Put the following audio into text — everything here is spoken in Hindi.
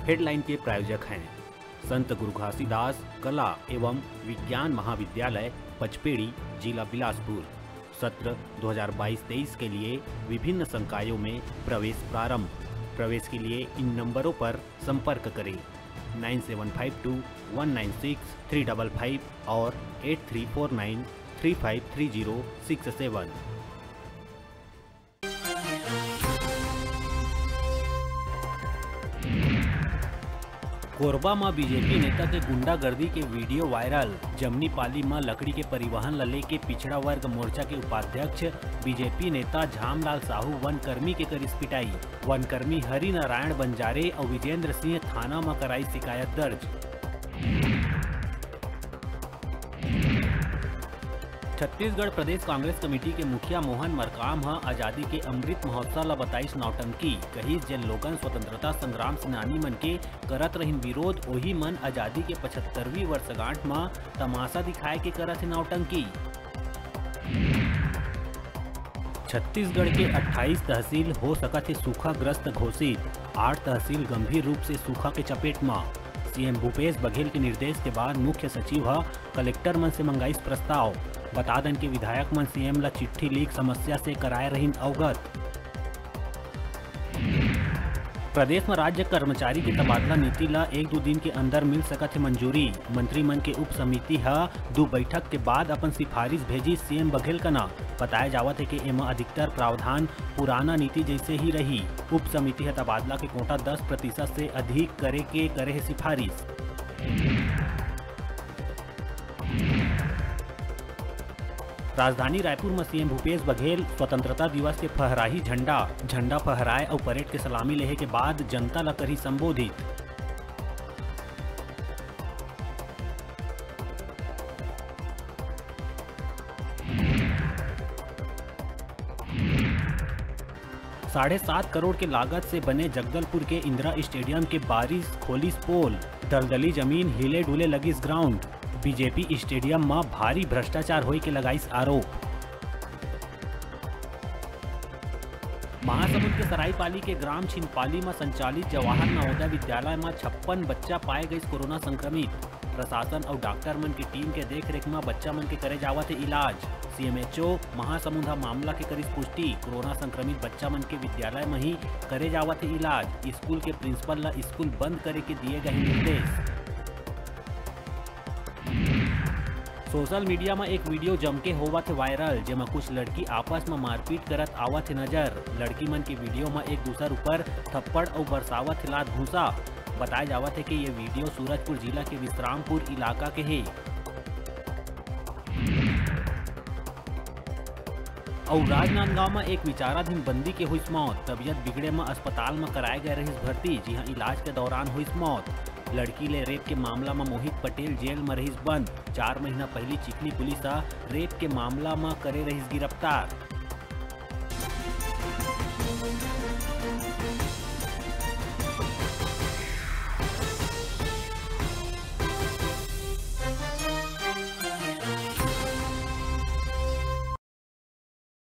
हेडलाइन के प्रायोजक हैं संत गुरु घासीदास कला एवं विज्ञान महाविद्यालय पचपेड़ी, जिला बिलासपुर। सत्र 2022-23 के लिए विभिन्न संकायों में प्रवेश प्रारंभ। प्रवेश के लिए इन नंबरों पर संपर्क करें 9752196355 और 8349353067। कोरबा में बीजेपी नेता के गुंडागर्दी के वीडियो वायरल। जमनी पाली में लकड़ी के परिवहन ल लेके पिछड़ा वर्ग मोर्चा के उपाध्यक्ष बीजेपी नेता झामलाल साहू वनकर्मी के करीस पिटाई। वनकर्मी हरि नारायण बंजारे और विजेंद्र सिंह थाना में कराई शिकायत दर्ज। छत्तीसगढ़ प्रदेश कांग्रेस कमेटी के मुखिया मोहन मरकाम आजादी के अमृत महोत्सव ला बताइस नौटंकी। कही जिन लोगन स्वतंत्रता संग्राम सेनानी मन के करत रहिन विरोध, वही मन आजादी के 75वीं वर्षगांठ में तमाशा दिखाए के करत है नौटंकी। छत्तीसगढ़ के 28 तहसील हो सकत है सूखाग्रस्त घोषित। 8 तहसील गंभीर रूप से सूखा के चपेट में। सीएम भूपेश बघेल के निर्देश के बाद मुख्य सचिव कलेक्टर मन से मंगाइस प्रस्ताव। बता दें कि विधायक मन सीएम ला चिट्ठी लीक समस्या से कराए रहिन अवगत। प्रदेश में राज्य कर्मचारी के तबादला नीति ला 1-2 दिन के अंदर मिल सकत है मंजूरी। मंत्रिमंडल के उप समिति 2 बैठक के बाद अपन सिफारिश भेजी सीएम बघेल का ना। बताया जावत है कि एमा अधिकतर प्रावधान पुराना नीति जैसे ही रही। उप समिति तबादला के कोटा 10% से अधिक करे है सिफारिश। राजधानी रायपुर में सीएम भूपेश बघेल स्वतंत्रता दिवस के फहराही झंडा फहराए और परेड के सलामी लेहे के बाद जनता ला करी संबोधित। $7.5 करोड़ के लागत से बने जगदलपुर के इंदिरा स्टेडियम के बारिश खोलिस पोल। दलदली जमीन हिले डुले लगिस ग्राउंड। बीजेपी स्टेडियम में भारी भ्रष्टाचार होई के लगाइस आरोप। महासमुंद के सरायपाली के ग्राम छिनपाली में संचालित जवाहर नवोदय विद्यालय में 56 बच्चा पाए गए कोरोना संक्रमित। प्रशासन और डॉक्टर मन की टीम के देखरेख में बच्चा मन के करे जावत है इलाज। सीएमएचओ महासमुंद मामला के करीस पुष्टि। कोरोना संक्रमित बच्चा मन के विद्यालय में ही करे जावत है इलाज। स्कूल के प्रिंसिपल ला स्कूल बंद करे के दिए गए निर्देश। सोशल मीडिया में एक वीडियो जम के होवत है वायरल, जेमा कुछ लड़की आपस में मारपीट करत आवत है नजर। लड़की मन के वीडियो में एक दूसर ऊपर थप्पड़ और बरसावत है लात घूसा। बताया जावत है कि ये वीडियो सूरजपुर जिला के विश्रामपुर इलाका के है। और राजनांदगांव में एक विचाराधीन बंदी के हुई मौत। तबियत बिगड़े में अस्पताल में कराए गए रही भर्ती, जी हाँ इलाज के दौरान हुई मौत। लड़की ले रेप के मामला में मोहित पटेल जेल में रही बंद। 4 महीना पहले चिखली पुलिस रेप के मामला में करे रही गिरफ्तार।